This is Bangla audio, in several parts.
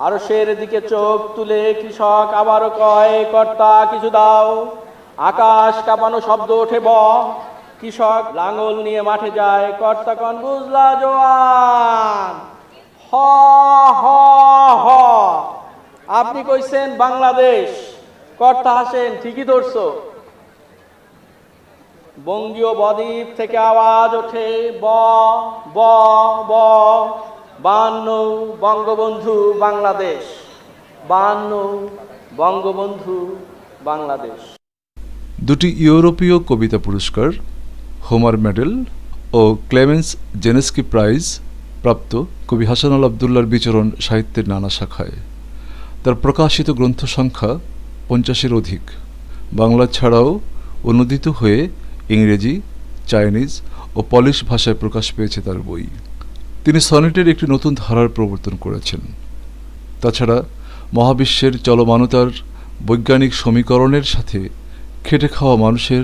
আরশের দিকে চোখ তুলে কৃষক আবারও কয়, কর্তা কিছু দাও। আকাশ কাঁপানো শব্দ ওঠে ব। কৃষক লাঙল নিয়ে মাঠে যায়, কর্তা কন বুঝলা জোয়ান। হ হ হ। আপনি কইছেন বাংলাদেশ, কর্তা হাসেন, ঠিকই ধরছো। বঙ্গীয় বদ্বীপ থেকে আওয়াজ ওঠে ব ব ব। 52 বঙ্গবন্ধু বাংলাদেশ, 52 বঙ্গবন্ধু বাংলাদেশ। দুটি ইউরোপীয় কবিতা পুরস্কার, হোমার মেডেল ও ক্লেমেন্স জেনেস্কি প্রাইজ প্রাপ্ত কবি হাসান আবদুল্লাহর বিচরণ সাহিত্যের নানা শাখায়। তার প্রকাশিত গ্রন্থ সংখ্যা 50-এর অধিক। বাংলা ছাড়াও অনুদিত হয়ে ইংরেজি, চাইনিজ ও পলিশ ভাষায় প্রকাশ পেয়েছে তার বই। তিনি সনেটের একটি নতুন ধারার প্রবর্তন করেছেন। তাছাড়া মহাবিশ্বের চলমানতার বৈজ্ঞানিক সমীকরণের সাথে খেটে খাওয়া মানুষের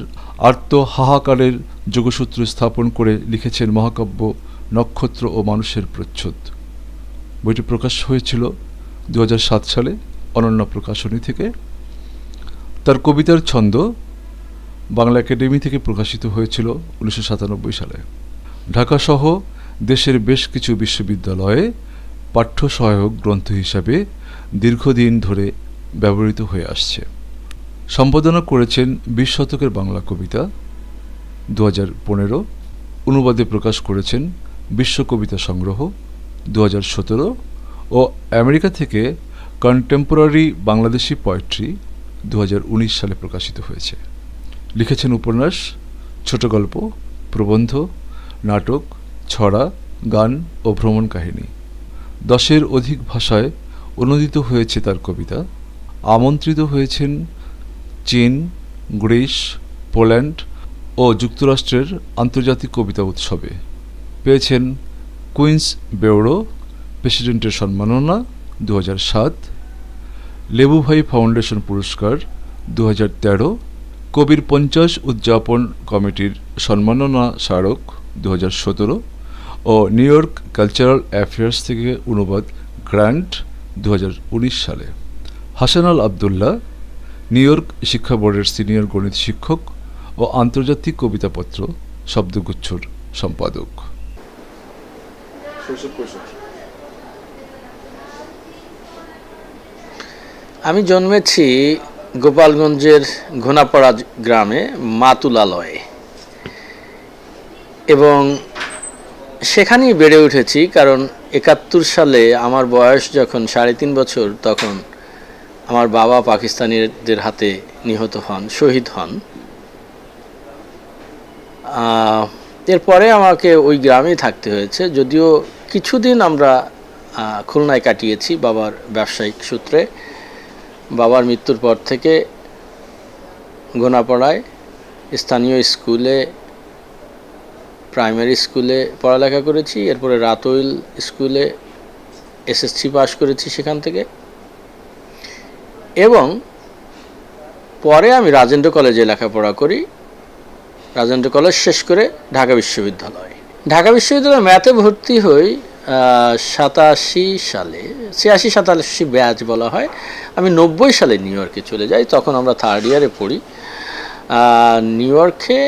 আর্ত হাহাকারের যোগসূত্র স্থাপন করে লিখেছেন মহাকাব্য নক্ষত্র ও মানুষের প্রচ্ছদ। বইটি প্রকাশ হয়েছিল 2007 সালে অনন্যা প্রকাশনী থেকে। তার কবিতার ছন্দ বাংলা একাডেমি থেকে প্রকাশিত হয়েছিল 1997 সালে। ঢাকাসহ দেশের বেশ কিছু বিশ্ববিদ্যালয়ে পাঠ্য সহায়ক গ্রন্থ হিসাবে দীর্ঘদিন ধরে ব্যবহৃত হয়ে আসছে। সম্পাদনা করেছেন 20 শতকের বাংলা কবিতা 2015, অনুবাদে প্রকাশ করেছেন বিশ্ব কবিতা সংগ্রহ 2017 ও আমেরিকা থেকে কন্টেম্পোরারি বাংলাদেশি পোয়েট্রি 2019 সালে প্রকাশিত হয়েছে। লিখেছেন উপন্যাস, ছোট গল্প, প্রবন্ধ, নাটক, ছড়া, গান ও ভ্রমণ কাহিনী। 10-এর অধিক ভাষায় অনুদিত হয়েছে তার কবিতা। আমন্ত্রিত হয়েছেন চীন, গ্রিস, পোল্যান্ড ও যুক্তরাষ্ট্রের আন্তর্জাতিক কবিতা উৎসবে। পেয়েছেন কুইন্স বেওরো প্রেসিডেন্টের সম্মাননা 2007, লেবুভাই ফাউন্ডেশন পুরস্কার 2013, কবির 50 উদযাপন কমিটির সম্মাননা স্মারক 2017 ও নিউ ইয়র্ক কালচারাল অ্যাফেয়ার্স থেকে অনুবাদ গ্র্যান্ট 2019 সালে। হাসান আবদুল্লাহ নিউ ইয়র্ক শিক্ষা বোর্ডের সিনিয়র গণিত শিক্ষক ও আন্তর্জাতিক কবিতাপত্র শব্দগুচ্ছর সম্পাদক। আমি জন্মেছি গোপালগঞ্জের ঘোনাপাড়া গ্রামে মাতুলালয়ে, এবং সেখানেই বেড়ে উঠেছি। কারণ 71 সালে আমার বয়স যখন 3.5 বছর, তখন আমার বাবা পাকিস্তানিদের হাতে নিহত হন, শহীদ হন। এরপরে আমাকে ওই গ্রামেই থাকতে হয়েছে, যদিও কিছুদিন আমরা খুলনায় কাটিয়েছি বাবার ব্যবসায়িক সূত্রে। বাবার মৃত্যুর পর থেকে গোনাপাড়ায় স্থানীয় স্কুলে, প্রাইমারি স্কুলে পড়ালেখা করেছি। এরপরে রাতইল স্কুলে এসএসসি পাস করেছি সেখান থেকে, এবং পরে আমি রাজেন্দ্র কলেজে লেখাপড়া করি। রাজেন্দ্র কলেজ শেষ করে ঢাকা বিশ্ববিদ্যালয়ে ম্যাথে ভর্তি হই 87 সালে, 86-87 ব্যাচ বলা হয়। আমি 90 সালে নিউ ইয়র্কে চলে যাই, তখন আমরা 3rd ইয়ারে পড়ি। নিউ ইয়র্কে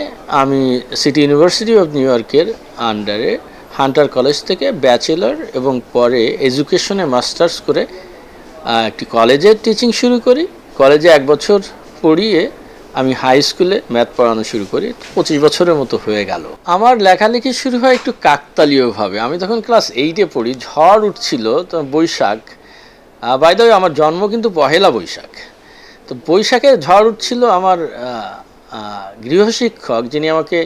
আমি সিটি ইউনিভার্সিটি অফ নিউ ইয়র্কের আন্ডারে হান্টার কলেজ থেকে ব্যাচেলর এবং পরে এডুকেশনে মাস্টার্স করে একটি কলেজে টিচিং শুরু করি। কলেজে 1 বছর পড়িয়ে আমি হাই স্কুলে ম্যাথ পড়ানো শুরু করি। 25 বছরের মতো হয়ে গেল। আমার লেখালেখি শুরু হয় একটু কাকতালীয়ভাবে। আমি তখন ক্লাস 8-এ পড়ি, ঝড় উঠছিল, তো বৈশাখ। বাই দ্য ওয়ে, আমার জন্ম কিন্তু 1 বৈশাখ। তো বৈশাখে ঝড় উঠছিল। আমার গৃহশিক্ষক, যিনি আমাকে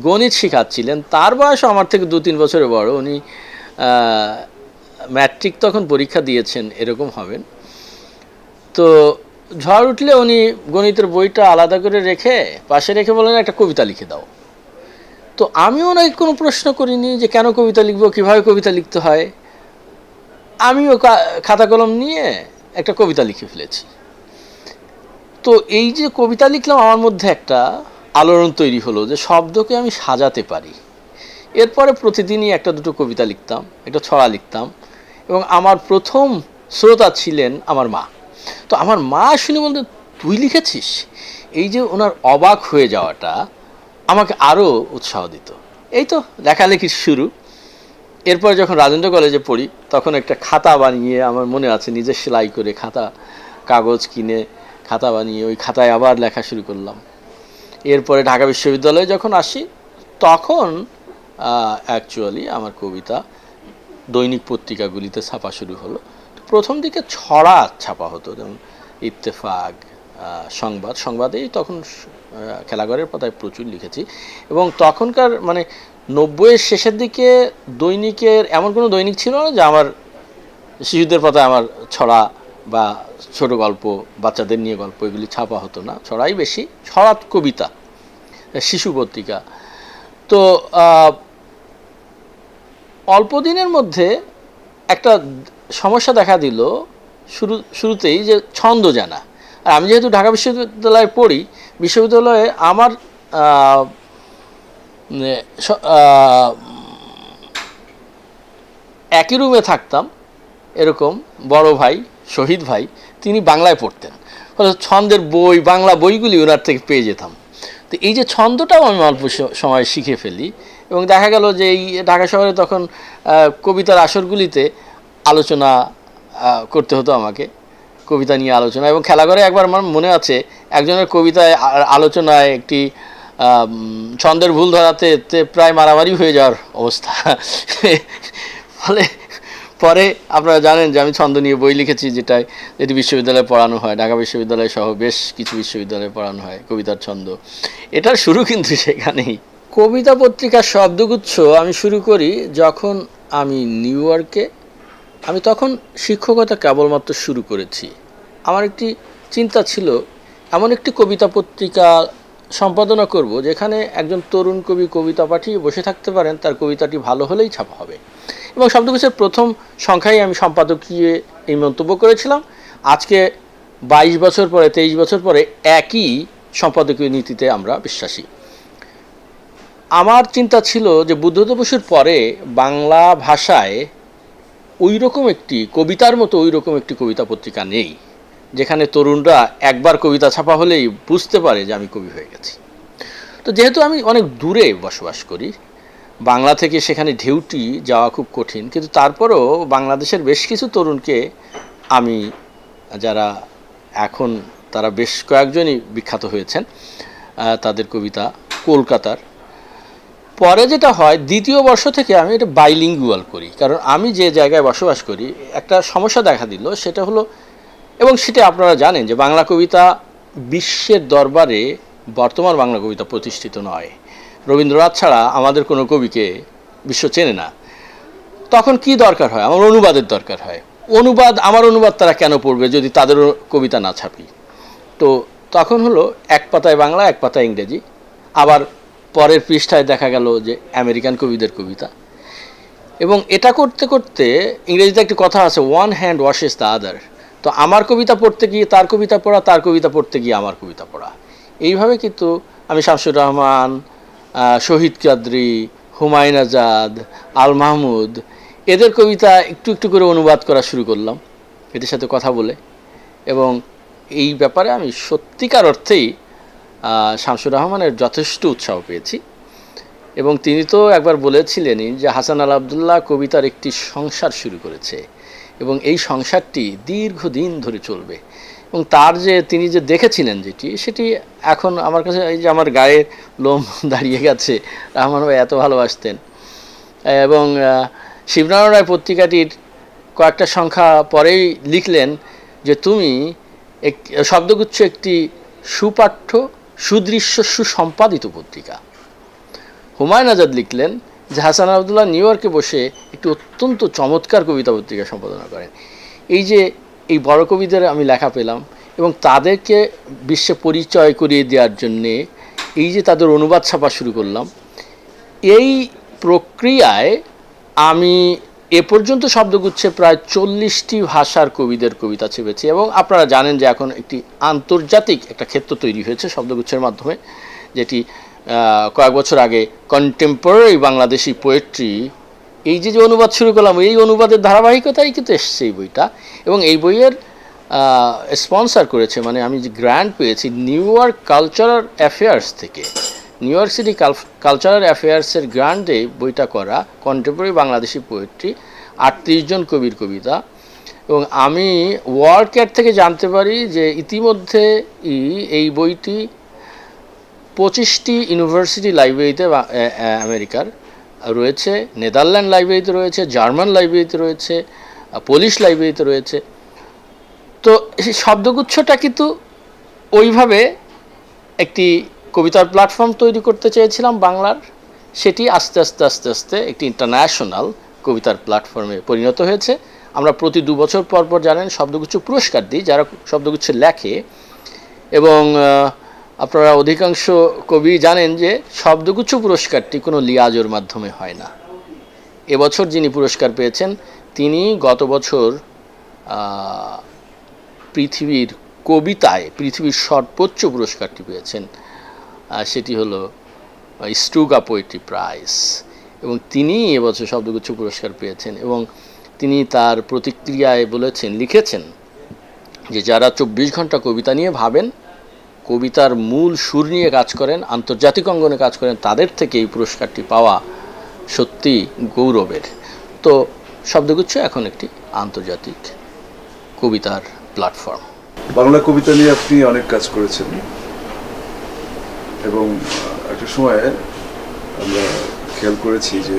গণিত শেখাচ্ছিলেন, তার বয়স আমার থেকে 2-3 বছরের বড়। উনি ম্যাট্রিক তখন পরীক্ষা দিয়েছেন, এরকম হবেন। তো ঝড় উঠলে উনি গণিতের বইটা আলাদা করে পাশে রেখে বলেন, একটা কবিতা লিখে দাও। তো আমিও ওনাকে কোনো প্রশ্ন করিনি যে কেন কবিতা লিখবো, কীভাবে কবিতা লিখতে হয়। আমিও খাতা কলম নিয়ে একটা কবিতা লিখে ফেলেছি। তো এই যে কবিতা লিখলাম, আমার মধ্যে একটা আলোড়ন তৈরি হলো যে শব্দকে আমি সাজাতে পারি। এরপরে প্রতিদিনই 1-2 কবিতা লিখতাম, একটা ছড়া লিখতাম, এবং আমার প্রথম শ্রোতা ছিলেন আমার মা। তো আমার মা শুনে বলতেন, তুই লিখেছিস? এই যে ওনার অবাক হয়ে যাওয়াটা আমাকে আরও উৎসাহ দিত। এই তো লেখালেখির শুরু। এরপর যখন রাজেন্দ্র কলেজে পড়ি তখন একটা খাতা বানিয়ে, আমার মনে আছে নিজে সেলাই করে খাতা কাগজ কিনে খাতা বানিয়ে ওই খাতায় আবার লেখা শুরু করলাম। এরপরে ঢাকা বিশ্ববিদ্যালয়ে যখন আসি তখন অ্যাকচুয়ালি আমার কবিতা দৈনিক পত্রিকাগুলিতে ছাপা শুরু হলো। প্রথম দিকে ছড়া ছাপা হতো, যেমন ইত্তেফাক, সংবাদেই তখন খেলাঘরের পাতায় প্রচুর লিখেছি। এবং তখনকার মানে 90-এর শেষের দিকে দৈনিকের এমন কোনো দৈনিক ছিল না যে আমার শিশুদের পাতায় আমার ছড়া বা ছোট গল্প, বাচ্চাদের নিয়ে গল্প এগুলি ছাপা হতো না, ছড়াই বেশি, ছড়া কবিতা, শিশু পত্রিকা। তো অল্প দিনের মধ্যে একটা সমস্যা দেখা দিল শুরুতেই, যে ছন্দ জানা। আর আমি যেহেতু ঢাকা বিশ্ববিদ্যালয়ে পড়ি, বিশ্ববিদ্যালয়ে আমার একই রুমে থাকতাম এরকম বড় ভাই শহীদ ভাই, তিনি বাংলায় পড়তেন, ফলে ছন্দের বই, বাংলা বইগুলি ওনার থেকে পেয়ে যেতাম। তো এই যে ছন্দটাও আমি অল্প সময় শিখে ফেলি। এবং দেখা গেল যে এই ঢাকা শহরে তখন কবিতার আসরগুলিতে আলোচনা করতে হতো আমাকে, কবিতা নিয়ে আলোচনা। এবং খেলাঘরে একবার আমার মনে আছে একজনের কবিতায় আলোচনায় একটি ছন্দের ভুল ধরাতে প্রায় মারামারি হয়ে যাওয়ার অবস্থা। ফলে পরে আপনারা জানেন যে আমি ছন্দ নিয়ে বই লিখেছি, যেটি বিশ্ববিদ্যালয়ে পড়ানো হয়, ঢাকা বিশ্ববিদ্যালয় সহ বেশ কিছু বিশ্ববিদ্যালয়ে পড়ানো হয় কবিতার ছন্দ। এটার শুরু কিন্তু সেখানেই। কবিতা পত্রিকার শব্দগুচ্ছ আমি শুরু করি যখন আমি নিউ ইয়র্কে, আমি তখন শিক্ষকতা কেবলমাত্র শুরু করেছি। আমার একটি চিন্তা ছিল এমন একটি কবিতা পত্রিকা সম্পাদনা করব যেখানে একজন তরুণ কবি কবিতা পাঠিয়ে বসে থাকতে পারেন, তার কবিতাটি ভালো হলেই ছাপা হবে। এবং শব্দগুচ্ছের প্রথম সংখ্যায় আমি সম্পাদকীয় এই মন্তব্য করেছিলাম। আজকে 22 বছর পরে, 23 বছর পরে একই সম্পাদকীয় নীতিতে আমরা বিশ্বাসী। আমার চিন্তা ছিল যে বুদ্ধদেব বসুর পরে বাংলা ভাষায় ওই রকম একটি কবিতার মতো ওই রকম একটি কবিতা পত্রিকা নেই যেখানে তরুণরা একবার কবিতা ছাপা হলেই বুঝতে পারে যে আমি কবি হয়ে গেছি। তো যেহেতু আমি অনেক দূরে বসবাস করি, বাংলা থেকে সেখানে ঢেউটি যাওয়া খুব কঠিন, কিন্তু তারপরও বাংলাদেশের বেশ কিছু তরুণকে আমি, যারা এখন তারা বেশ কয়েকজনই বিখ্যাত হয়েছেন, তাদের কবিতা কলকাতার। পরে যেটা হয়, দ্বিতীয় বর্ষ থেকে আমি এটা বাইলিঙ্গুয়াল করি, কারণ আমি যে জায়গায় বসবাস করি একটা সমস্যা দেখা দিল, সেটা হলো, এবং সেটা আপনারা জানেন যে বাংলা কবিতা বিশ্বের দরবারে বর্তমান বাংলা কবিতা প্রতিষ্ঠিত নয়। রবীন্দ্রনাথ ছাড়া আমাদের কোনো কবিকে বিশ্ব চেনে না। তখন কি দরকার হয়? আমার অনুবাদের দরকার হয়। আমার অনুবাদ তারা কেন পড়বে যদি তাদেরও কবিতা না ছাপি? তো তখন হলো এক পাতায় বাংলা, এক পাতায় ইংরেজি, আবার পরের পৃষ্ঠায় দেখা গেল যে আমেরিকান কবিদের কবিতা। এবং এটা করতে করতে, ইংরেজিতে একটি কথা আছে, one hand washes the other. তো আমার কবিতা পড়তে গিয়ে তার কবিতা পড়া, তার কবিতা পড়তে গিয়ে আমার কবিতা পড়া, এইভাবে কিন্তু আমি শামসুর রহমান, শহীদ কাদরী, হুমায়ুন আজাদ, আল মাহমুদ, এদের কবিতা একটু একটু করে অনুবাদ করা শুরু করলাম এদের সাথে কথা বলে। এবং এই ব্যাপারে আমি সত্যিকার অর্থেই শামসুর রহমানের যথেষ্ট উৎসাহ পেয়েছি। এবং তিনি তো একবার বলেছিলেনই যে হাসান আল আবদুল্লাহ কবিতার একটি সংসার শুরু করেছে এবং এই সংসারটি দীর্ঘদিন ধরে চলবে। এবং তার যে তিনি যে দেখেছিলেন সেটি এখন আমার কাছে, এই যে আমার গায়ের লোম দাঁড়িয়ে গেছে। রহমান ভাই এত ভালোবাসতেন। এবং শিবনারায়ণ রায় পত্রিকাটির কয়েকটা সংখ্যা পরেই লিখলেন যে তুমি শব্দগুচ্ছ একটি সুপাঠ্য, সুদৃশ্য, সুসম্পাদিত পত্রিকা। হুমায়ুন আজাদ লিখলেন যে হাসান আবদুল্লাহ নিউ ইয়র্কে বসে একটি অত্যন্ত চমৎকার কবিতা পত্রিকা সম্পাদনা করেন। এই যে এই বড় কবিদের আমি লেখা পেলাম এবং তাদেরকে বিশ্বে পরিচয় করিয়ে দেওয়ার জন্যে এই যে তাদের অনুবাদ ছাপা শুরু করলাম, এই প্রক্রিয়ায় আমি এ পর্যন্ত শব্দগুচ্ছে প্রায় 40টি ভাষার কবিদের কবিতা ছেপেছি। এবং আপনারা জানেন যে এখন একটি আন্তর্জাতিক একটা ক্ষেত্র তৈরি হয়েছে শব্দগুচ্ছের মাধ্যমে, যেটি কয়েক বছর আগে কন্টেম্পোরারি বাংলাদেশি পোয়েট্রি এই যে যে অনুবাদ শুরু করলাম, এই অনুবাদের ধারাবাহিকতাই কিন্তু এসছে এই বইটা। এবং এই বইয়ের স্পন্সর করেছে, মানে আমি যে গ্র্যান্ট পেয়েছি নিউ ইয়র্ক কালচারাল অ্যাফেয়ার্স থেকে, নিউ ইয়র্ক সিটি কালচারাল অ্যাফেয়ার্সের গ্র্যান্টে বইটা করা, কন্টেম্পোরারি বাংলাদেশি পোয়েট্রি, 38 জন কবির কবিতা। এবং আমি ওয়ার্ল্ডক্যাট থেকে জানতে পারি যে ইতিমধ্যে এই বইটি 25টি ইউনিভার্সিটি লাইব্রেরিতে আমেরিকার রয়েছে, নেদারল্যান্ড লাইব্রেরিতে রয়েছে, জার্মান লাইব্রেরিতে রয়েছে, পোলিশ লাইব্রেরিতে রয়েছে। তো সেই শব্দগুচ্ছটা কিন্তু ওইভাবে একটি কবিতার প্ল্যাটফর্ম তৈরি করতে চেয়েছিলাম বাংলার, সেটি আস্তে আস্তে আস্তে আস্তে একটি ইন্টারন্যাশনাল কবিতার প্ল্যাটফর্মে পরিণত হয়েছে। আমরা প্রতি 2 বছর পর পর জানেন শব্দগুচ্ছ পুরস্কার দিই যারা শব্দগুচ্ছ লেখে, এবং আপনারা অধিকাংশ কবি জানেন যে শব্দগুচ্ছ পুরস্কারটি কোনো লিয়াজোর মাধ্যমে হয় না। এবছর যিনি পুরস্কার পেয়েছেন তিনি গত বছর পৃথিবীর কবিতায় পৃথিবীর সর্বোচ্চ পুরস্কারটি পেয়েছেন, সেটি হলো স্টুগা পোয়েট্রি প্রাইজ, এবং তিনি এবছর শব্দগুচ্ছ পুরস্কার পেয়েছেন। এবং তিনি তার প্রতিক্রিয়ায় বলেছেন, লিখেছেন যে যারা 24 ঘন্টা কবিতা নিয়ে ভাবেন, কবিতার মূল সুর নিয়ে কাজ করেন, আন্তর্জাতিক অঙ্গনে কাজ করেন, তাদের থেকে এই পুরস্কারটি পাওয়া সত্যি গৌরবের। তো শব্দগুচ্ছ এখন একটি আন্তর্জাতিক কবিতার প্ল্যাটফর্ম। বাংলা কবিতা নিয়ে আপনি অনেক কাজ করেছেন, এবং একটা সময়ে আমরা খেয়াল করেছি যে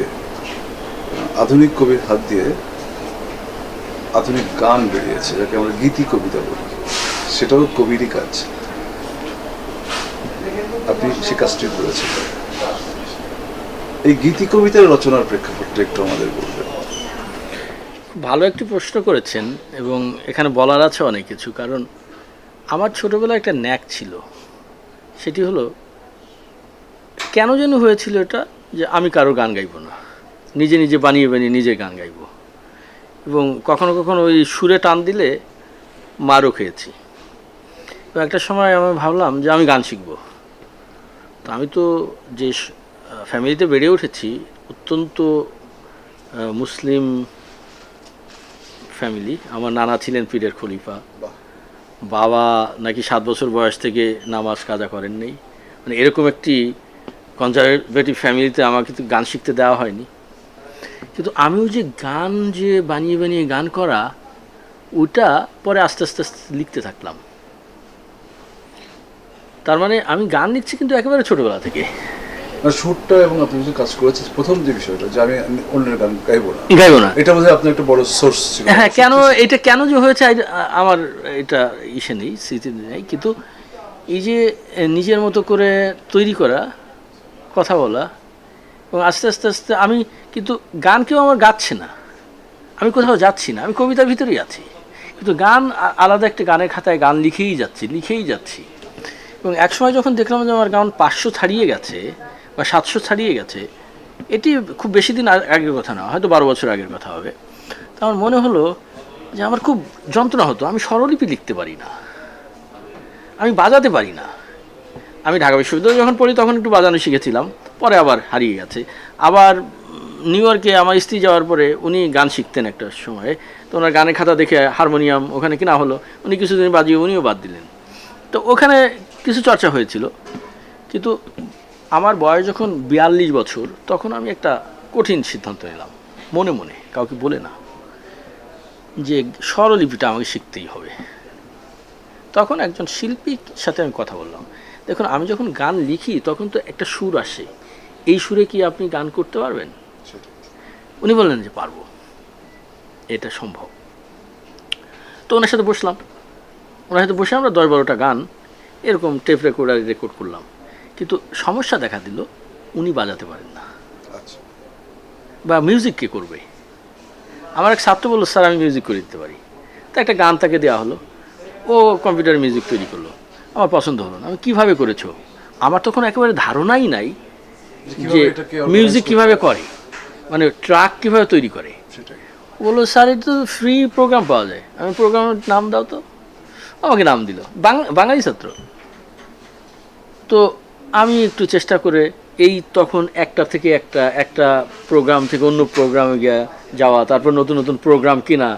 আধুনিক কবির হাত দিয়ে আধুনিক গান বেরিয়েছে, যাকে আমরা গীতি কবিতা বলি, সেটাও কবিরই কাজ। আপনি সে কাজটি করেছেন। এই গীতি কবিতার রচনার প্রেক্ষাপটটা একটু আমাদের বলবেন। ভালো একটি প্রশ্ন করেছেন, এবং এখানে বলার আছে অনেক কিছু। কারণ আমার ছোটোবেলায় একটা ন্যাক ছিল, সেটি হলো কেন যেন হয়েছিল এটা, যে আমি কারো গান গাইব না, নিজে নিজে বানিয়ে বানিয়ে নিজে গান গাইব। এবং কখনো কখনো ওই সুরে টান দিলে মারও খেয়েছি। তো একটা সময় আমি ভাবলাম যে আমি গান শিখব। তো আমি তো যে ফ্যামিলিতে বেড়ে উঠেছি, অত্যন্ত মুসলিম ফ্যামিলি। আমার নানা ছিলেন পীরের খলিফা, বাবা নাকি 7 বছর বয়স থেকে নামাজ কাজা করেন নেই, মানে এরকম একটি কনজারভেটিভ ফ্যামিলিতে আমাকে তো গান শিখতে দেওয়া হয়নি। কিন্তু আমিও যে গান যে বানিয়ে বানিয়ে গান করা, ওটা পরে আস্তে আস্তে আস্তে লিখতে থাকলাম। তার মানে আমি গান লিখছি কিন্তু একেবারে ছোটবেলা থেকে। সুরটা এবং আপনি যে কাজ করেছেন, প্রথম যে বিষয়টা যে আমি অন্যের গান গাইবো না, এটা বোধহয় আপনার একটা বড় সোর্স ছিল। হ্যাঁ, এটা কেন যে হয়েছে আমার এটা ইসে নেই, স্মৃতি নেই। কিন্তু এই যে নিজের মতো করে তৈরি করা, কথা বলা, এবং আস্তে আস্তে আস্তে আমি কিন্তু গান কেউ আমার গাচ্ছে না, আমি কোথাও যাচ্ছি না, আমি কবিতার ভিতরেই আছি, কিন্তু গান আলাদা একটা গানের খাতায় গান লিখেই যাচ্ছি। এবং একসময় যখন দেখলাম যে আমার গান 500 ছাড়িয়ে গেছে বা 700 ছাড়িয়ে গেছে, এটি খুব বেশি দিন আগের কথা না, হয়তো 12 বছর আগের কথা হবে। তো আমার মনে হলো যে আমার খুব যন্ত্রণা হতো, আমি স্বরলিপি লিখতে পারি না, আমি বাজাতে পারি না। আমি ঢাকা বিশ্ববিদ্যালয়ে যখন পড়ি তখন একটু বাজানো শিখেছিলাম, পরে আবার হারিয়ে গেছে। আবার নিউ ইয়র্কে আমার স্ত্রী যাওয়ার পরে উনি গান শিখতেন একটা সময়ে, তো ওনার গানের খাতা দেখে হারমোনিয়াম ওখানে কিনা হলো, উনি কিছুদিন বাজিয়ে উনিও বাদ দিলেন। তো ওখানে কিছু চর্চা হয়েছিল। কিন্তু আমার বয়স যখন 42 বছর, তখন আমি একটা কঠিন সিদ্ধান্ত নিলাম, মনে মনে, কাউকে বলে না, যে স্বরলিপিটা আমাকে শিখতেই হবে। তখন একজন শিল্পীর সাথে আমি কথা বললাম, দেখুন আমি যখন গান লিখি তখন তো একটা সুর আসে, এই সুরে কি আপনি গান করতে পারবেন? উনি বললেন যে পারবো, এটা সম্ভব। তো ওনার সাথে বসলাম, ওনার সাথে বসে আমরা 10-12টা গান এরকম টেপ রেকর্ডারে রেকর্ড করলাম। কিন্তু সমস্যা দেখা দিল, উনি বাজাতে পারেন না, বা মিউজিক কে করবে। আমার এক ছাত্র বললো, স্যার আমি মিউজিক করে দিতে পারি। তো একটা গান তাকে দেওয়া হলো, ও কম্পিউটারে মিউজিক তৈরি করলো, আমার পছন্দ হলো না। আমি কীভাবে করেছো? আমার তখন একেবারে ধারণাই নাই যে মিউজিক কিভাবে করে, মানে ট্র্যাক কিভাবে তৈরি করে। বললো, স্যার এটা তো ফ্রি প্রোগ্রাম পাওয়া যায়। আমি প্রোগ্রামের নাম দাও তো, আমাকে নাম দিল, বাঙালি ছাত্র। তো আমি একটু চেষ্টা করে এই তখন একটা থেকে একটা প্রোগ্রাম থেকে অন্য প্রোগ্রামে যাওয়া, তারপর নতুন নতুন প্রোগ্রাম কিনা।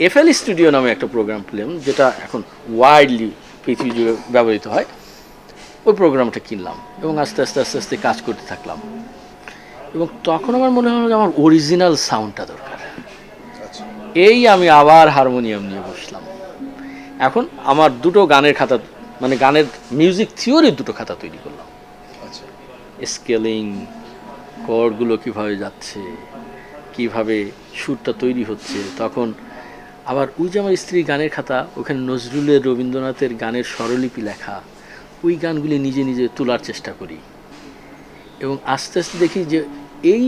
এফএল স্টুডিও নামে একটা প্রোগ্রাম পেলাম, যেটা এখন ওয়াইডলি পৃথিবী জুড়ে ব্যবহৃত হয়। ওই প্রোগ্রামটা কিনলাম এবং আস্তে আস্তে আস্তে আস্তে কাজ করতে থাকলাম। এবং তখন আমার মনে হলো যে আমার অরিজিনাল সাউন্ডটা দরকার। এই আমি আবার হারমোনিয়াম নিয়ে বসলাম। এখন আমার দুটো গানের খাতা, মানে গানের মিউজিক থিওরির দুটো খাতা তৈরি করলাম। স্কেলিং, কর্ডগুলো কীভাবে যাচ্ছে, কিভাবে সুরটা তৈরি হচ্ছে। তখন আবার ওই যে আমার স্ত্রী গানের খাতা, ওখানে নজরুলের, রবীন্দ্রনাথের গানের স্বরলিপি লেখা, ওই গানগুলি নিজে নিজে তোলার চেষ্টা করি। এবং আস্তে আস্তে দেখি যে এই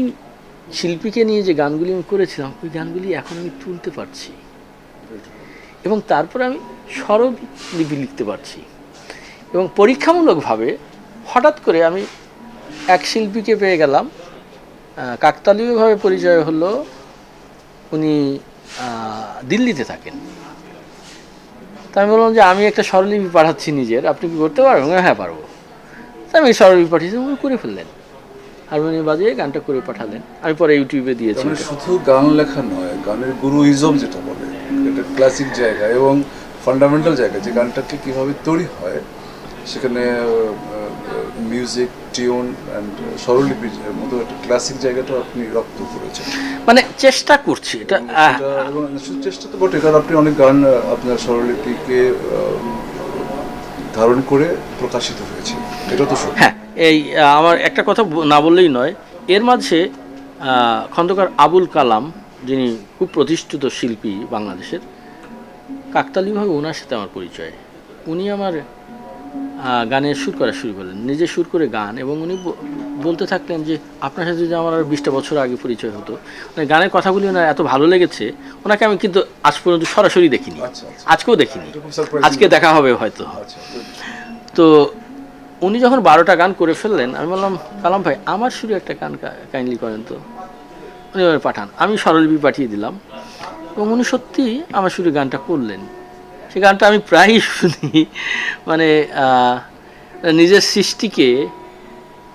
শিল্পীকে নিয়ে যে গানগুলি আমি করেছিলাম, ওই গানগুলি এখন আমি তুলতে পারছি এবং তারপরে আমি স্বরলিপি লিখতে পারছি। এবং পরীক্ষামূলকভাবে হঠাৎ করে আমি এক শিল্পীকে পেয়ে গেলাম, কাকতালীয়ভাবে পরিচয় হলো। উনি দিল্লিতে থাকেন। তা আমি বললাম যে আমি একটা স্বরলিপি পাঠাচ্ছি নিজের, আপনি কি করতে পারবেন? হ্যাঁ পারবো। তা আমি স্বরলিপি পাঠিয়েছি, উনি করে ফেললেন, হারমোনিয়াম বাজিয়ে গানটা করে পাঠালেন। আমি পরে ইউটিউবে দিয়েছি। শুধু গান লেখা নয়, গানের গুরুইজম যেটা বলে, এটা ক্লাসিক জায়গা এবং ফান্ডামেন্টাল জায়গা, যে গানটাকে কীভাবে তৈরি হয়, সেখানে মিউজিক, টিউন অ্যান্ড স্বরলিপির মতো একটা ক্লাসিক জায়গাটা আপনি রপ্ত করেছেন। মানে চেষ্টা করছি এটা, এবং চেষ্টা তো বটে, কারণ আপনি অনেক গান আপনার স্বরলিপিকে ধারণ করে প্রকাশিত হয়েছে, এটা তো সত্যি। হ্যাঁ, এই আমার একটা কথা না বললেই নয়, এর মাঝে খন্দকার আবুল কালাম, যিনি খুব প্রতিষ্ঠিত শিল্পী বাংলাদেশের, কাকতালীয়ভাবে ওনার সাথে আমার পরিচয়। উনি আমার গানের সুর করা শুরু করলেন, নিজে সুর করে গান। এবং উনি বলতে থাকলেন যে আপনার সাথে যদি আমার আর 20টা বছর আগে পরিচয় হতো, মানে গানের কথাগুলি ওনার এত ভালো লেগেছে। ওনাকে আমি কিন্তু আজ পর্যন্ত সরাসরি দেখিনি, আজকেও দেখিনি, আজকে দেখা হবে হয়তো। তো উনি যখন 12টা গান করে ফেললেন, আমি বললাম কালাম ভাই আমার সুরে একটা গান কাইন্ডলি করেন তো। উনি পাঠান, আমি স্বরলিপি পাঠিয়ে দিলাম এবং উনি সত্যি আমার সুরে গানটা করলেন। সে গানটা আমি প্রায়ই শুনি, মানে নিজের সৃষ্টিকে।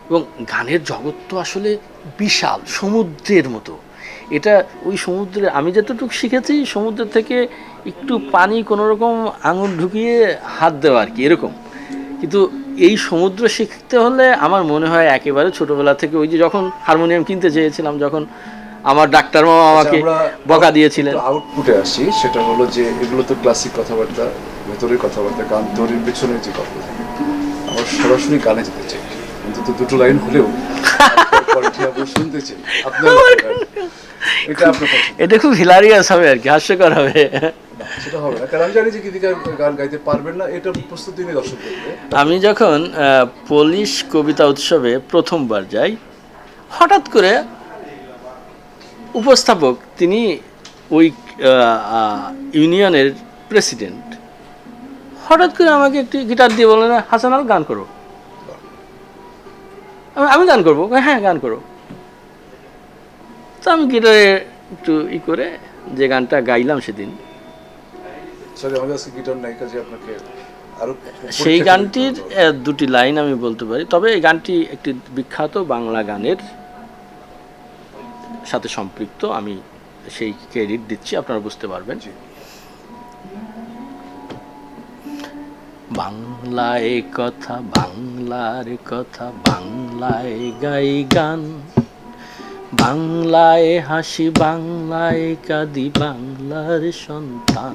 এবং গানের জগৎ তো আসলে বিশাল, সমুদ্রের মতো। এটা ওই সমুদ্রে আমি যতটুকু শিখেছি, সমুদ্রের থেকে একটু পানি কোনোরকম আঙুল ঢুকিয়ে হাত দেওয়া আর কি, এরকম। কিন্তু এই সমুদ্র শিখতে হলে আমার মনে হয় একেবারে ছোটোবেলা থেকে, ওই যে যখন হারমোনিয়াম কিনতে চেয়েছিলাম, যখন আমার ডাক্তার মামা আমাকে বকা দিয়েছিলেন। আউটপুটে আসি, সেটা হলো যে এগুলো তো ক্লাসিক কথাবার্তা, ভেতরের কথাবার্তা, গান তৈরির পেছনের যে গল্প থাকে। আমার সরাসরি গানে যেতে চাই, অন্তত দুটো লাইন হলেও শুনতে চাই আপনার। এটা খুব হিলারিয়াস হবে আর কি, হাস্যকর হবে। সেটা হবে না, কারণ আমি জানি যে গীতিকার গান গাইতে পারবেন না, এটা প্রস্তুতি নিয়ে দর্শক করবে। আমি যখন পুলিশ কবিতা উৎসবে প্রথমবার যাই, হঠাৎ করে উপস্থাপক, তিনি ওই ইউনিয়নের প্রেসিডেন্ট, হঠাৎ করে আমাকে একটি গিটার দিয়ে বললেন, হাসান আল গান করো। আমি গান করবো? হ্যাঁ গান করো। তো আমি গিটারে একটু করে যে গানটা গাইলাম সেদিন, সেই গানটির দুটি লাইন আমি বলতে পারি। তবে এই গানটি একটি বিখ্যাত বাংলা গানের সাথে সম্পৃক্ত, আমি সেই ক্রেডিট দিচ্ছি, আপনারা বুঝতে পারবেন। বাংলায় কথা, বাংলার কথা, বাংলায় গাই গান, বাংলায় হাসি, বাংলায় কাঁদি, বাংলার সন্তান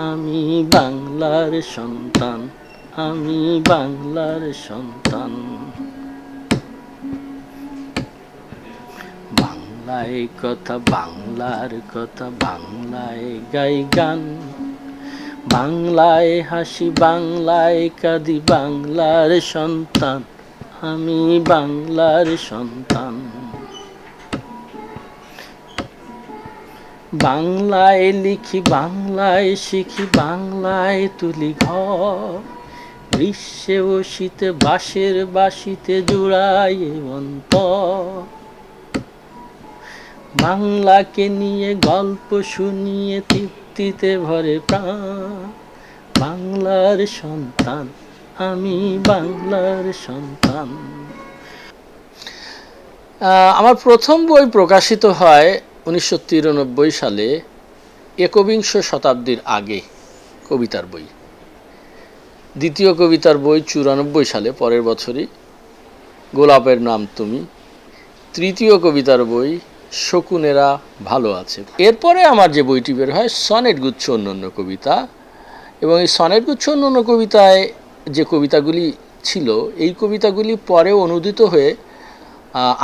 আমি, বাংলার সন্তান আমি, বাংলার সন্তান। বাংলায় কথা, বাংলার কথা, বাংলায় গাই গান, বাংলায় হাসি, বাংলায় কাঁদি, বাংলার সন্তান আমি, বাংলার সন্তান। বাংলায় লিখি, বাংলায় শিখি, বাংলায় তুলি ঘর, গ্রীষ্মে ও শীতে বাঁশের বাঁশিতে জুড়াই অন্তর। বাংলাকে নিয়ে গল্প শুনিয়ে তৃপ্তিতে ভরে প্রাণ, বাংলার সন্তান আমি, বাংলার সন্তান। আমার প্রথম বই প্রকাশিত হয় 1993 সালে, একবিংশ শতাব্দীর আগে, কবিতার বই। দ্বিতীয় কবিতার বই 94 সালে, পরের বছরই, গোলাপের নাম তুমি। তৃতীয় কবিতার বই শকুনেরা ভালো আছে। এরপরে আমার যে বইটি বের হয় সনেট গুচ্ছ অন্যান্য কবিতা, এবং এই সনেট গুচ্ছ অন্যান্য কবিতায় যে কবিতাগুলি ছিল, এই কবিতাগুলি পরে অনুদিত হয়ে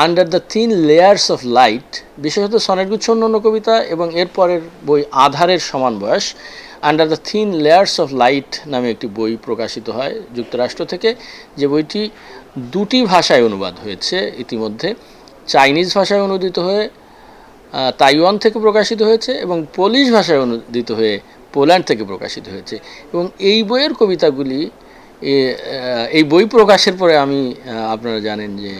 under the thin layers of light, বিশেষত সনেট গুচ্ছ অন্যান্য কবিতা এবং এরপরের বই আধারের সমান বয়স, under the thin layers of light নামে একটি বই প্রকাশিত হয় যুক্তরাষ্ট্র থেকে, যে বইটি দুটি ভাষায় অনুবাদ হয়েছে ইতিমধ্যে। চাইনিজ ভাষায় অনুদিত হয়ে তাইওয়ান থেকে প্রকাশিত হয়েছে এবং পোলিশ ভাষায় অনুদিত হয়ে পোল্যান্ড থেকে প্রকাশিত হয়েছে। এবং এই বইয়ের কবিতাগুলি, এই বই প্রকাশের পরে আমি, আপনারা জানেন যে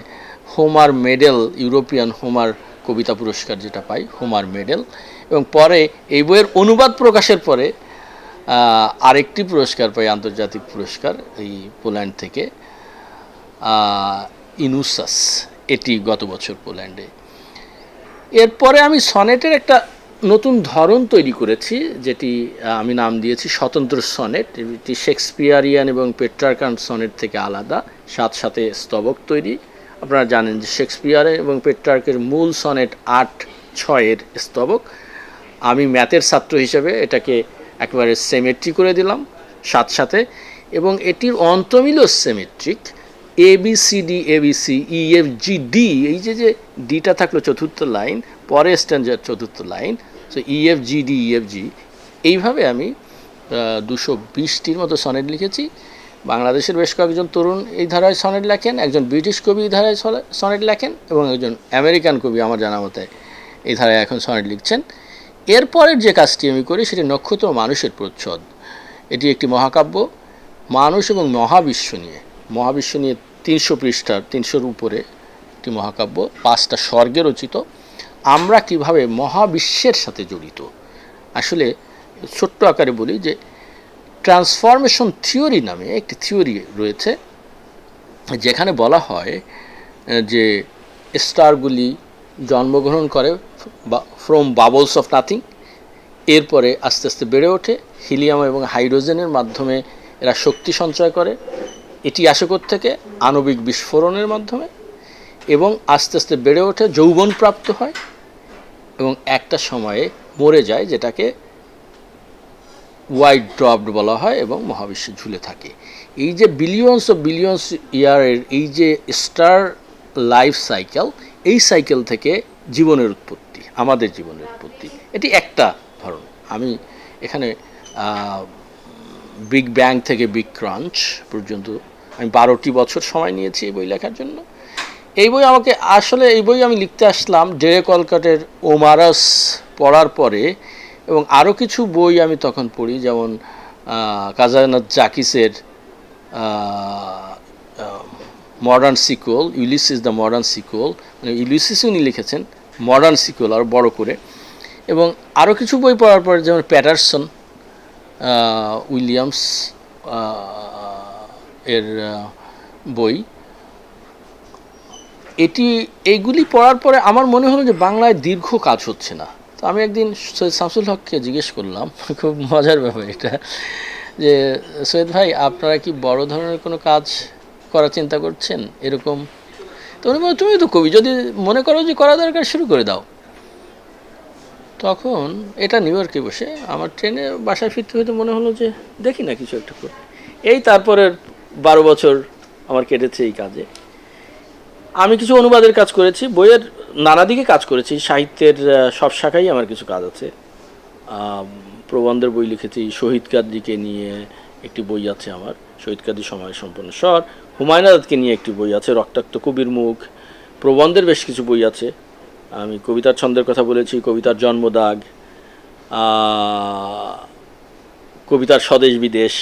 হোমার মেডেল, ইউরোপিয়ান হোমার কবিতা পুরস্কার যেটা পাই, হোমার মেডেল, এবং পরে এই বইয়ের অনুবাদ প্রকাশের পরে আরেকটি পুরস্কার পাই, আন্তর্জাতিক পুরস্কার, এই পোল্যান্ড থেকে, ইনুসাস, এটি গত বছর পোল্যান্ডে। এরপরে আমি সনেটের একটা নতুন ধরন তৈরি করেছি, যেটি আমি নাম দিয়েছি স্বতন্ত্র সনেট। এটি শেক্সপিয়ারিয়ান এবং পেট্রার্কান সনেট থেকে আলাদা, সাথে স্তবক তৈরি। আপনারা জানেন যে শেক্সপিয়ার এবং পেট্রার্কের মূল সনেট 8-6 স্তবক। আমি ম্যাথের ছাত্র হিসেবে এটাকে একেবারে সেমেট্রি করে দিলাম সাথে, এবং এটির অন্তমিলও সেমেট্রিক। ABCD ABC EFGD, এই যে ডিটা থাকলো চতুর্থ লাইন, পরে স্ট্যান্ডার চতুর্থ লাইন, সো EFGD EFG, এইভাবে আমি 220টির মতো সনেট লিখেছি। বাংলাদেশের বেশ কয়েকজন তরুণ এই ধারায় সনেট লেখেন, একজন ব্রিটিশ কবি এই ধারায় সনেট লেখেন, এবং একজন আমেরিকান কবি আমার জানা মতে এই ধারায় এখন সনেট লিখছেন। এরপরের যে কাজটি আমি করি সেটি নক্ষত্র মানুষের প্রচ্ছদ। এটি একটি মহাকাব্য, মানুষ এবং মহাবিশ্ব নিয়ে 300 পৃষ্ঠার, 300-র উপরে একটি মহাকাব্য, 5টা স্বর্গে রচিত। আমরা কিভাবে মহাবিশ্বের সাথে জড়িত, আসলে ছোট্ট আকারে বলি যে ট্রান্সফরমেশন থিওরি নামে একটি থিওরি রয়েছে, যেখানে বলা হয় যে স্টারগুলি জন্মগ্রহণ করে ফ্রম বাবলস অফ নাথিং, এরপরে আস্তে আস্তে বেড়ে ওঠে, হিলিয়াম এবং হাইড্রোজেনের মাধ্যমে এরা শক্তি সঞ্চয় করে। এটি আসে থেকে আণবিক বিস্ফোরণের মাধ্যমে, এবং আস্তে আস্তে বেড়ে ওঠে, যৌবন প্রাপ্ত হয় এবং একটা সময়ে মরে যায়, যেটাকে হোয়াইট ড্রপড বলা হয়, এবং মহাবিশ্বে ঝুলে থাকে। এই যে বিলিয়নস ইয়ারের এই যে স্টার লাইফ সাইকেল, এই সাইকেল থেকে জীবনের উৎপত্তি, আমাদের জীবনের উৎপত্তি, এটি একটা ধরন। আমি এখানে বিগ ব্যাং থেকে বিগ ক্রাঞ্চ পর্যন্ত আমি 12টি বছর সময় নিয়েছি এই বই লেখার জন্য। এই বই আমি লিখতে আসলাম ডেরেক অলকটের ওমারাস পড়ার পরে, এবং আরও কিছু বই আমি তখন পড়ি, যেমন কাজানাত জাকিসের modern sequel, Ulysses the modern sequel, মানে ইউলিসিস উনি লিখেছেন, মডার্ন সিকুয়েল আর বড় করে। এবং আরও কিছু বই পড়ার পরে, যেমন প্যাটারসন, উইলিয়ামস এর বই, এইগুলি পড়ার পরে আমার মনে হলো যে বাংলায় দীর্ঘ কাজ হচ্ছে না। তো আমি একদিন সৈয়দ শামসুল হককে জিজ্ঞেস করলাম, খুব মজার ব্যাপার এটা, যে সৈয়দ ভাই, আপনারা কি বড় ধরনের কোনো কাজ করার চিন্তা করছেন এরকম? তো উনি বলে, তুমি তো কবি, যদি মনে করো যে করা দরকার শুরু করে দাও। তখন এটা নিউ ইয়র্কে বসে আমার ট্রেনে বাসায় ফিরতে হয়তো মনে হলো যে দেখি না কিছু একটা করে। এই তারপরের 12 বছর আমার কেটেছে এই কাজে। আমি কিছু অনুবাদের কাজ করেছি, বইয়ের নানা দিকে কাজ করেছি, সাহিত্যের সব শাখায় আমার কিছু কাজ আছে। প্রবন্ধের বই লিখেছি, শহীদ কাদরিকে নিয়ে একটি বই আছে আমার, শহীদ কাদরি সময় সম্পন্ন স্বর। হুমায়ুন আজাদকে নিয়ে একটি বই আছে, রক্তাক্ত কবির মুখ। প্রবন্ধের বেশ কিছু বই আছে। আমি কবিতার ছন্দের কথা বলেছি, কবিতার জন্মদাগ, কবিতার স্বদেশ বিদেশ,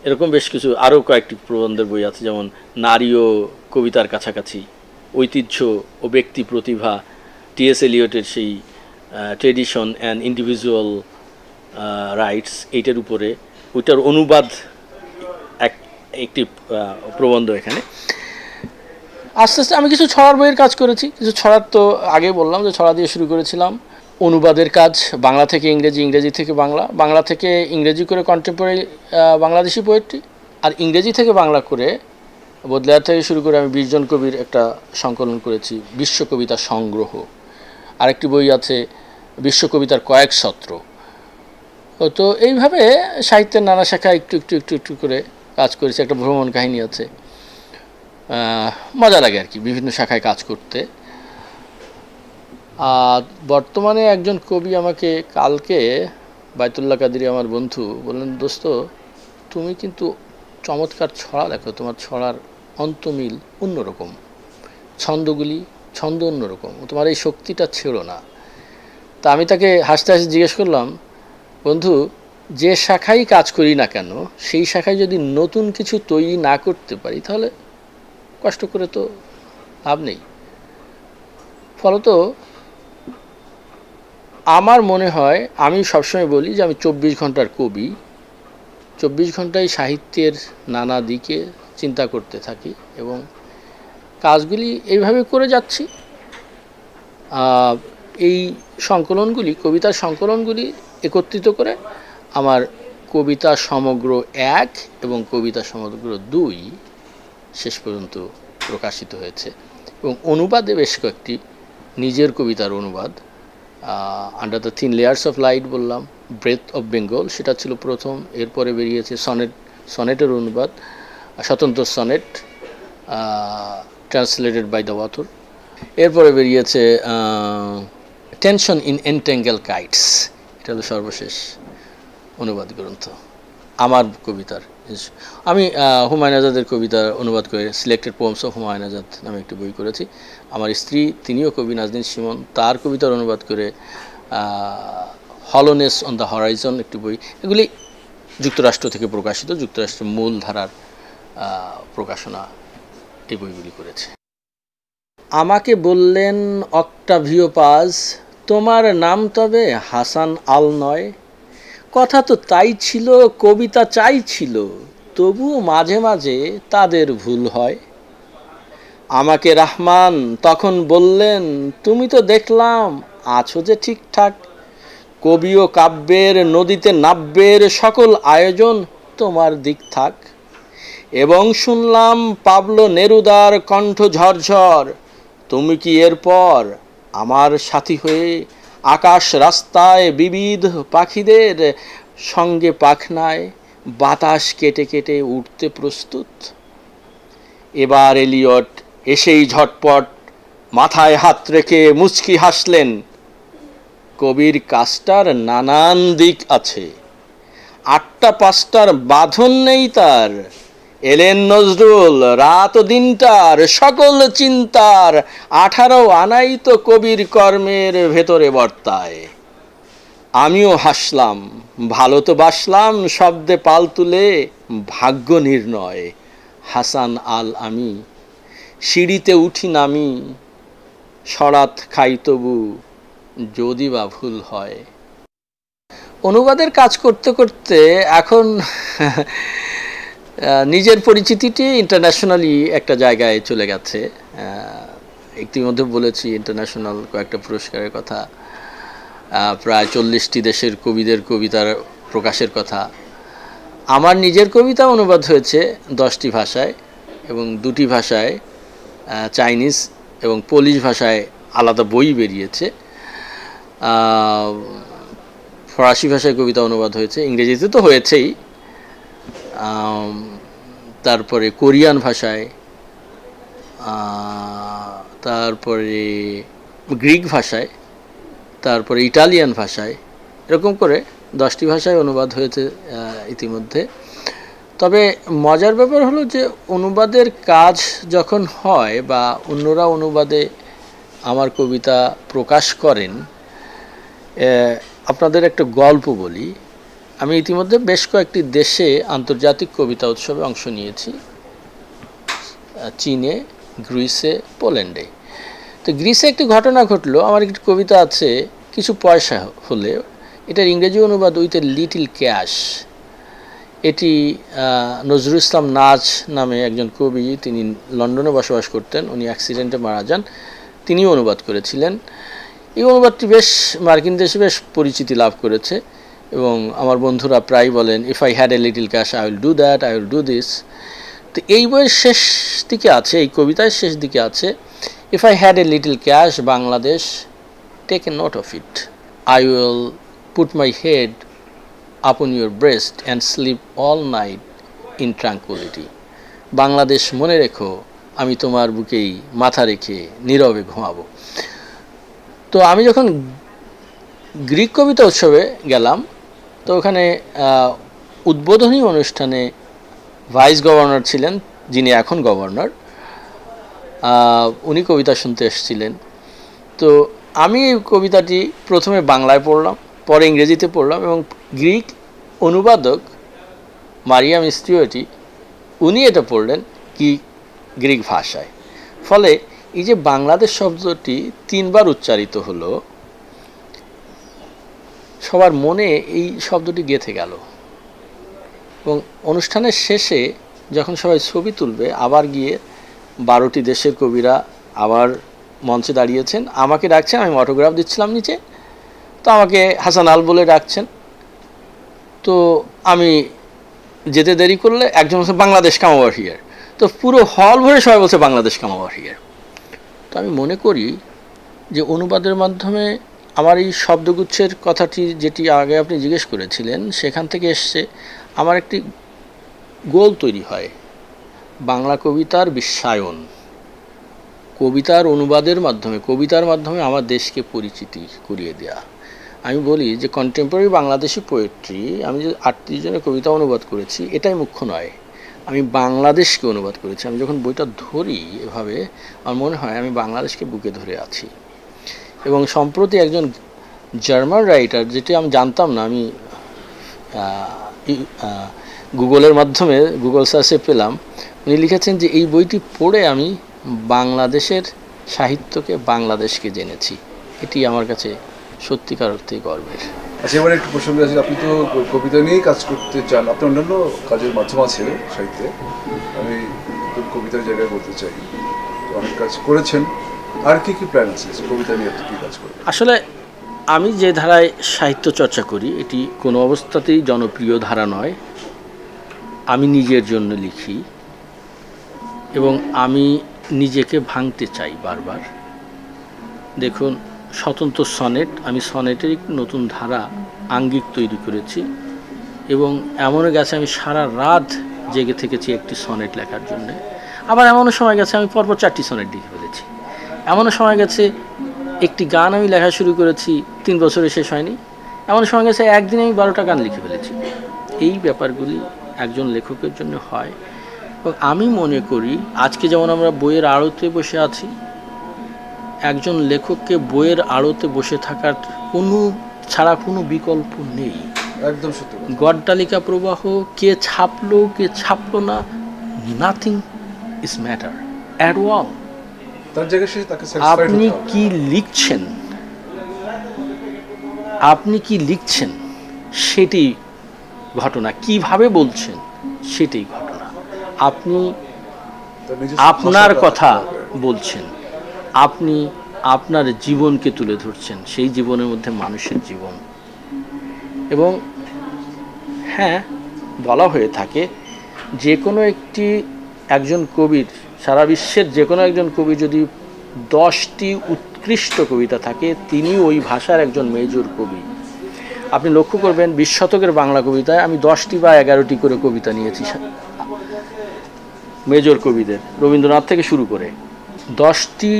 এরকম বেশ কিছু আরও কয়েকটি প্রবন্ধের বই আছে, যেমন নারী ও কবিতার কাছাকাছি, ঐতিহ্য ও ব্যক্তি প্রতিভা, টি.এস. এলিয়টের সেই ট্রেডিশন অ্যান্ড ইন্ডিভিজুয়াল রাইটস, এইটার উপরে, ওইটার অনুবাদ একটি প্রবন্ধ এখানে। আস্তে আস্তে আমি কিছু ছড়ার বইয়ের কাজ করেছি, কিছু ছড়ার তো আগে বললাম যে ছড়া দিয়ে শুরু করেছিলাম। অনুবাদের কাজ, বাংলা থেকে ইংরেজি, ইংরেজি থেকে বাংলা, বাংলা থেকে ইংরেজি করে কন্টেম্পোরারি বাংলাদেশি পোয়েট্রি, আর ইংরেজি থেকে বাংলা করে বদলিয়ার থেকে শুরু করে আমি 20 জন কবির একটা সংকলন করেছি, বিশ্ব কবিতা সংগ্রহ। আরেকটি বই আছে বিশ্ব কবিতার কয়েক সত্র। তো এইভাবে সাহিত্যের নানা শাখায় একটু একটু একটু একটু করে কাজ করেছি। একটা ভ্রমণ কাহিনী আছে, মজা লাগে আর কি বিভিন্ন শাখায় কাজ করতে। আর বর্তমানে একজন কবি আমাকে কালকে, বায়তুল্লাহ কাদিরি আমার বন্ধু, বললেন, দোস্ত তুমি কিন্তু চমৎকার ছড়া লেখো, তোমার ছড়ার অন্তমিল অন্যরকম, ছন্দ অন্যরকম, তোমার এই শক্তিটা ছেড়ো না। তা আমি তাকে হাসতে হাসতে জিজ্ঞেস করলাম, বন্ধু যে শাখায় কাজ করি না কেন সেই শাখায় যদি নতুন কিছু তৈরি না করতে পারি তাহলে কষ্ট করে তো লাভ নেই। ফলত আমার মনে হয়, আমি সবসময় বলি যে আমি 24 ঘন্টার কবি, 24 ঘন্টায় সাহিত্যের নানা দিকে চিন্তা করতে থাকি এবং কাজগুলি এইভাবে করে যাচ্ছি। এই সংকলনগুলি, কবিতার সংকলনগুলি একত্রিত করে আমার কবিতা সমগ্র 1 এবং কবিতা সমগ্র 2 শেষ পর্যন্ত প্রকাশিত হয়েছে। এবং অনুবাদে বেশ কয়েকটি নিজের কবিতার অনুবাদ, under the thin layers of light বললাম, ব্রেথ অফ বেঙ্গল সেটা ছিল প্রথম। এরপরে বেরিয়েছে সনেটের অনুবাদ, স্বতন্ত্র sonnet translated by the author. এরপরে বেরিয়েছে টেনশন ইন এনট্যাঙ্গেল কাইটস, এটা হলো সর্বশেষ অনুবাদ গ্রন্থ আমার কবিতার। আমি হুমায়ুন আজাদের কবিতার অনুবাদ করে selected poems of Humayun Azad নামে একটি বই করেছি। আমার স্ত্রী, তিনিও কবি, নাজনীন শিমন, তার কবিতার অনুবাদ করে হলোনেস অন দ্য হরাইজন একটি বই। এগুলি যুক্তরাষ্ট্র থেকে প্রকাশিত, যুক্তরাষ্ট্রের মূল ধারার প্রকাশনা এই বইগুলি করেছে। আমাকে বললেন অক্টাভিও পাজ, তোমার নাম তবে হাসান আল নয়। কথা তো তাই ছিল, কবিতা চাই ছিল, তবুও মাঝে মাঝে তাদের ভুল হয়। আমাকে রহমান তখন বললেন, তুমি তো দেখলাম আছো যে ঠিকঠাক, কবি ও কাব্যের নদীতে নাব্যের সকল আয়োজন তোমার দিক থাক। এবং শুনলাম পাবলো নেরুদার কণ্ঠ ঝরঝর, তুমি কি এরপর আমার সাথী হয়ে আকাশ রাস্তায় বিবিধ পাখিদের সঙ্গে পাখনায় বাতাস কেটে কেটে উঠতে প্রস্তুত। এবার এলিয়ট এসেই ঝটপট মাথায় হাত রেখে মুচকি হাসলেন, কবির কাজটার নানান দিক আছে, 8টা 5টার বাঁধন নেই তার। এলেন নজরুল রাত ও দিনটার সকল চিন্তার 18 আনাই তো কবির কর্মের ভেতরে বর্তায়। আমিও হাসলাম, ভালো তো বাসলাম শব্দে পাল তুলে, ভাগ্য নির্ণয় হাসান আল আমি, সিঁড়িতে উঠি নামি, সরাত খাই তবু যদি বা ভুল হয়। অনুবাদের কাজ করতে করতে এখন নিজের পরিচিতিটি ইন্টারন্যাশনালি একটা জায়গায় চলে গেছে। ইতিমধ্যে বলেছি ইন্টারন্যাশনাল কয়েকটা পুরস্কারের কথা, প্রায় 40টি দেশের কবিদের কবিতার প্রকাশের কথা। আমার নিজের কবিতা অনুবাদ হয়েছে 10টি ভাষায় এবং 2টি ভাষায়, চাইনিজ এবং পোলিশ ভাষায় আলাদা বই বেরিয়েছে। ফরাসি ভাষায় কবিতা অনুবাদ হয়েছে, ইংরেজিতে তো হয়েছেই, তারপরে কোরিয়ান ভাষায়, তারপরে গ্রিক ভাষায়, তারপরে ইটালিয়ান ভাষায়, এরকম করে 10টি ভাষায় অনুবাদ হয়েছে ইতিমধ্যে। তবে মজার ব্যাপার হলো যে অনুবাদের কাজ যখন হয় বা অন্যরা অনুবাদে আমার কবিতা প্রকাশ করেন, আপনাদের একটা গল্প বলি। আমি ইতিমধ্যে বেশ কয়েকটি দেশে আন্তর্জাতিক কবিতা উৎসবে অংশ নিয়েছি, চীনে, গ্রিসে, পোল্যান্ডে। তো গ্রিসে একটি ঘটনা ঘটলো, আমার একটি কবিতা আছে কিছু পয়সা হলে, এটার ইংরেজি অনুবাদ উইথ এ লিটল ক্যাশ। এটি নজরুল ইসলাম নাজ নামে একজন কবি, তিনি লন্ডনে বসবাস করতেন, উনি অ্যাক্সিডেন্টে মারা যান, তিনিও অনুবাদ করেছিলেন। এই অনুবাদটি বেশ মার্কিন দেশে বেশ পরিচিতি লাভ করেছে এবং আমার বন্ধুরা প্রায় বলেন, if I had a little cash I will do that, I will do this. তো এই বইয়ের শেষ দিকে আছে, এই কবিতার শেষ দিকে আছে, if I had a little cash Bangladesh, take a note of it, I will put my head upon your breast and sleep all night in tranquillity. Bangladesh মনে রেখো, আমি তোমার বুকেই মাথা রেখে নীরবে ঘুমাবো। তো আমি যখন গ্রিক কবিতা উৎসবে গেলাম, তো ওখানে উদ্বোধনী অনুষ্ঠানে ভাইস গভর্নর ছিলেন, যিনি এখন গভর্নর, উনি কবিতা শুনতে এসেছিলেন। তো আমি এই কবিতাটি প্রথমে বাংলায় পড়লাম, পরে ইংরেজিতে পড়লাম, এবং গ্রিক অনুবাদক মারিয়াম স্টিওয়ার্টি উনি এটা পড়লেন কি গ্রিক ভাষায়। ফলে এই যে বাংলাদেশ শব্দটি 3 বার উচ্চারিত হলো, সবার মনে এই শব্দটি গেঁথে গেল। এবং অনুষ্ঠানের শেষে যখন সবাই ছবি তুলবে, আবার গিয়ে 12টি দেশের কবিরা আবার মঞ্চে দাঁড়িয়েছেন, আমাকে ডাকছেন, আমি অটোগ্রাফ দিচ্ছিলাম নিচে, তো আমাকে হাসান আল বলে ডাকছেন। তো আমি যেতে দেরি করলে একজন বলছে বাংলাদেশ কাম ওভার হিয়ার, তো পুরো হল ভরে সবাই বলছে বাংলাদেশ কাম ওভার হিয়ার। তো আমি মনে করি যে অনুবাদের মাধ্যমে আমার এই শব্দগুচ্ছের কথাটি, যেটি আগে আপনি জিজ্ঞেস করেছিলেন, সেখান থেকে এসছে আমার একটি গোল তৈরি হয়, বাংলা কবিতার বিশ্বায়ন, কবিতার অনুবাদের মাধ্যমে, কবিতার মাধ্যমে আমার দেশকে পরিচিতি করিয়ে দেয়া। আমি বলি যে কন্টেম্পোরারি বাংলাদেশি পোয়েট্রি, আমি যে 38 জনের কবিতা অনুবাদ করেছি, এটাই মুখ্য নয়, আমি বাংলাদেশকে অনুবাদ করেছি। আমি যখন বইটা ধরি এভাবে, আমার মনে হয় আমি বাংলাদেশকে বুকে ধরে আছি। এবং সম্প্রতি একজন জার্মান রাইটার, যেটি আমি জানতাম না, আমি গুগলের মাধ্যমে গুগল সার্চে পেলাম, উনি লিখেছেন যে এই বইটি পড়ে আমি বাংলাদেশের সাহিত্যকে, বাংলাদেশকে জেনেছি। এটি আমার কাছে সত্যিকার অর্থেই গর্বের। আচ্ছা, এবার একটু প্রসঙ্গে আছে, আপনি তো কবিতা নিয়েই কাজ করতে চান, আপনি অন্যান্য কাজের মাধ্যম আছে সাহিত্যে, আমি কবিতার জায়গায় বলতে চাই, অনেক কাজ করেছেন, আর কি কি প্ল্যান আছে কবিতা নিয়ে, আপনি কী কাজ করবেন? আসলে আমি যে ধারায় সাহিত্য চর্চা করি, এটি কোনো অবস্থাতেই জনপ্রিয় ধারা নয়। আমি নিজের জন্য লিখি এবং আমি নিজেকে ভাঙতে চাই বারবার। দেখুন, স্বতন্ত্র সনেট, আমি সনেটের একটি নতুন ধারা আঙ্গিক তৈরি করেছি এবং এমনও গেছে আমি সারা রাত জেগে থেকেছি একটি সনেট লেখার জন্যে। আবার এমনও সময় গেছে আমি পরপর 4টি সনেট লিখে ফেলেছি। এমনও সময় গেছে একটি গান আমি লেখা শুরু করেছি, 3 বছরে শেষ হয়নি। এমন সময় গেছে একদিনে আমি 12টা গান লিখে ফেলেছি। এই ব্যাপারগুলি একজন লেখকের জন্য হয়। এবং আমি মনে করি আজকে যেমন আমরা বইয়ের আড়তে বসে আছি, একজন লেখককে বইয়ের আড়তে বসে থাকার ছাড়া কোনো বিকল্প নেই। একদম সত্যি। গড্ডালিকা প্রবাহ, কে ছাপলো কে ছাপলো না, nothing is matter at all. আপনি কি লিখছেন, আপনি কি লিখছেন সেটাই ঘটনা, কিভাবে বলছেন সেটাই ঘটনা। আপনি আপনার কথা বলছেন, আপনি আপনার জীবনকে তুলে ধরছেন, সেই জীবনের মধ্যে মানুষের জীবন। এবং হ্যাঁ, বলা হয়ে থাকে যে কোনো একজন কবির, সারা বিশ্বের যে কোনো একজন কবি যদি 10টি উৎকৃষ্ট কবিতা থাকে, তিনি ওই ভাষার একজন মেজর কবি। আপনি লক্ষ্য করবেন 20 শতকের বাংলা কবিতায় আমি 10টি বা 11টি করে কবিতা নিয়েছি মেজর কবিদের, রবীন্দ্রনাথ থেকে শুরু করে। 10টি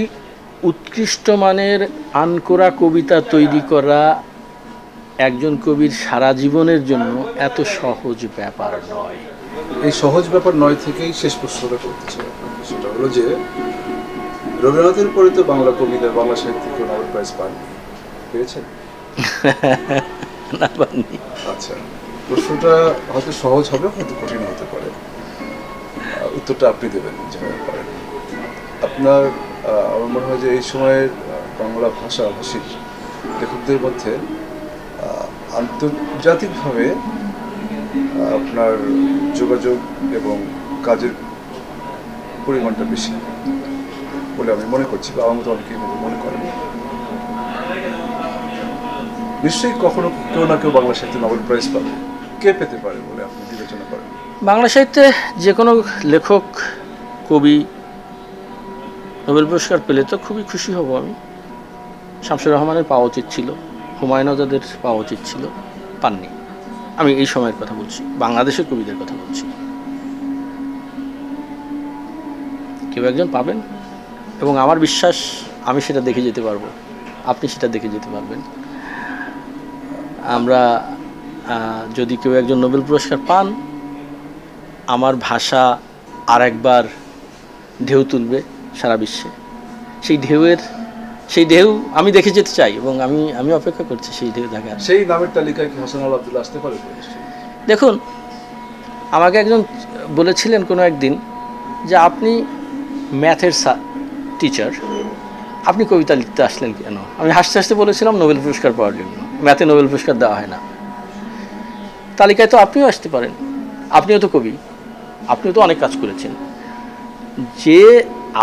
উৎকৃষ্ট মানের আনকোরা কবিতা তৈরি করা একজন কবির সারা জীবনের জন্য এত সহজ ব্যাপার নয়। এই সহজ ব্যাপার নয় থেকেই শেষ প্রশ্নটা করতে চাই, সেটা হলো যে রবীন্দ্রনাথের পরে তো বাংলা কবিতা, বাংলা সাহিত্যিক নোবেল প্রাইজ পাননি, পেয়েছেন? না, পাননি। আচ্ছা, প্রশ্নটা হয়তো সহজ হবে, হয়তো কঠিন হতে পারে, উত্তরটা আপনি দেবেন যেভাবে পারেন। আপনার আমার মনে হয় যে এই সময়ের বাংলা ভাষীর লেখকদের মধ্যে আন্তর্জাতিকভাবে আপনার যোগাযোগ এবং কাজের পরিমাণটা বেশি বলে আমি মনে করছি, বা আমার মতো অনেকেই মনে করেন। নিশ্চয়ই কখনো কেউ না কেউ বাংলা সাহিত্যে নোবেল প্রাইজ পাবে। কে পেতে পারে বলে আপনি বিবেচনা করেন? বাংলা সাহিত্যে যে কোনো লেখক, কবি নোবেল পুরস্কার পেলে তো খুবই খুশি হব আমি। শামসুর রহমানের পাওয়া উচিত ছিল, হুমায়ুন আজাদের পাওয়া উচিত ছিল, পাননি। আমি এই সময়ের কথা বলছি, বাংলাদেশের কবিদের কথা বলছি। কেউ একজন পাবেন এবং আমার বিশ্বাস আমি সেটা দেখে যেতে পারবো, আপনি সেটা দেখে যেতে পারবেন। আমরা যদি কেউ একজন নোবেল পুরস্কার পান, আমার ভাষা আর একবার ঢেউ তুলবে সারা বিশ্বে। সেই ঢেউ আমি দেখে যেতে চাই এবং আমি অপেক্ষা করছি সেই ঢেউ দেখার। সেই নামের তালিকায় কি হাসানুল আব্দুল্লাহ আসতে পারে? দেখুন, আমাকে একজন বলেছিলেন কোনো একদিন যে আপনি ম্যাথের টিচার, আপনি কবিতা লিখতে আসলেন কেন? আমি হাসতে হাসতে বলেছিলাম নোবেল পুরস্কার পাওয়ার জন্য। ম্যাথে নোবেল পুরস্কার দেওয়া হয় না। তালিকায় তো আপনিও আসতে পারেন, আপনিও তো কবি, আপনিও তো অনেক কাজ করেছেন। যে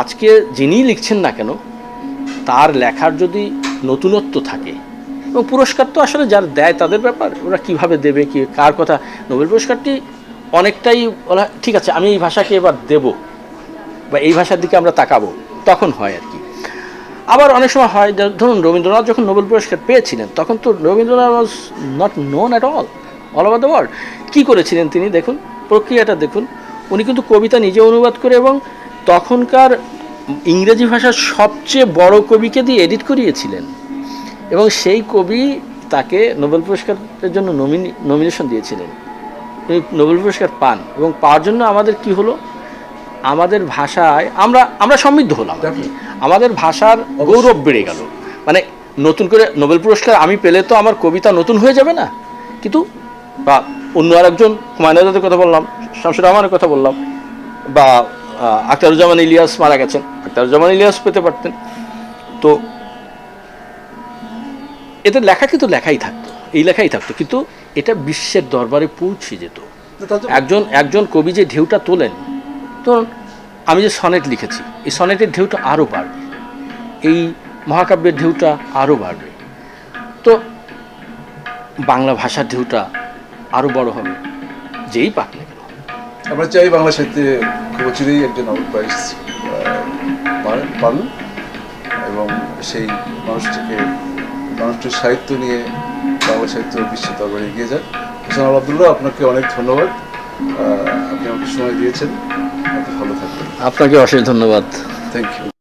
আজকে যিনি লিখছেন না কেন, তার লেখার যদি নতুনত্ব থাকে, এবং পুরস্কার তো আসলে যারা দেয় তাদের ব্যাপার, ওরা কীভাবে দেবে, কি কার কথা। নোবেল পুরস্কারটি অনেকটাই বলা ঠিক আছে আমি এই ভাষাকে এবার দেব বা এই ভাষার দিকে আমরা তাকাবো, তখন হয় আর কি। আবার অনেক সময় হয়, ধরুন রবীন্দ্রনাথ যখন নোবেল পুরস্কার পেয়েছিলেন, তখন তো Rabindranath was not known at all over the world. কী করেছিলেন তিনি, দেখুন প্রক্রিয়াটা দেখুন। উনি কিন্তু কবিতা নিজে অনুবাদ করে এবং তখনকার ইংরেজি ভাষার সবচেয়ে বড় কবিকে দিয়ে এডিট করিয়েছিলেন, এবং সেই কবি তাকে নোবেল পুরস্কারের জন্য নমিনেশন দিয়েছিলেন। তিনি নোবেল পুরস্কার পান, এবং পাওয়ার জন্য আমাদের কি হলো, আমাদের ভাষায় আমরা সমৃদ্ধ হলাম, আমাদের ভাষার গৌরব বেড়ে গেল। মানে নতুন করে নোবেল পুরস্কার আমি পেলে তো আমার কবিতা নতুন হয়ে যাবে না, কিন্তু বা অন্য আরেকজন হুমায়ুন আজাদের কথা বললাম, শামসুর রহমানের কথা বললাম, বা আখতারুজ্জামান ইলিয়াস মারা গেছেন, আখতারুজ্জামান ইলিয়াস পেতে পারতেন। তো এদের লেখা কিন্তু লেখাই থাকতো, এই লেখাই থাকতো, কিন্তু এটা বিশ্বের দরবারে পৌঁছে যেত। একজন কবি যে ঢেউটা তোলেন, ধরুন আমি যে সনেট লিখেছি, এই সনেটের ঢেউটা আরও বাড়বে, এই মহাকাব্যের ঢেউটা আরও বাড়বে, তো বাংলা ভাষার ঢেউটা আরও বড় হবে, যেই পাক না কেন। আমরা চাই বাংলা সাহিত্যে খুব চিরেই একজন নোবেল প্রাইজ পান, এবং সেই মানুষটির সাহিত্য নিয়ে বাংলা সাহিত্য বিশ্বের দরবারে এগিয়ে যায়। হাসানুল আব্দুল্লাহ, আপনাকে অনেক ধন্যবাদ, আপনি আমাকে সময় দিয়েছেন। আপনি ভালো থাকবেন। আপনাকে অশেষ ধন্যবাদ। Thank you.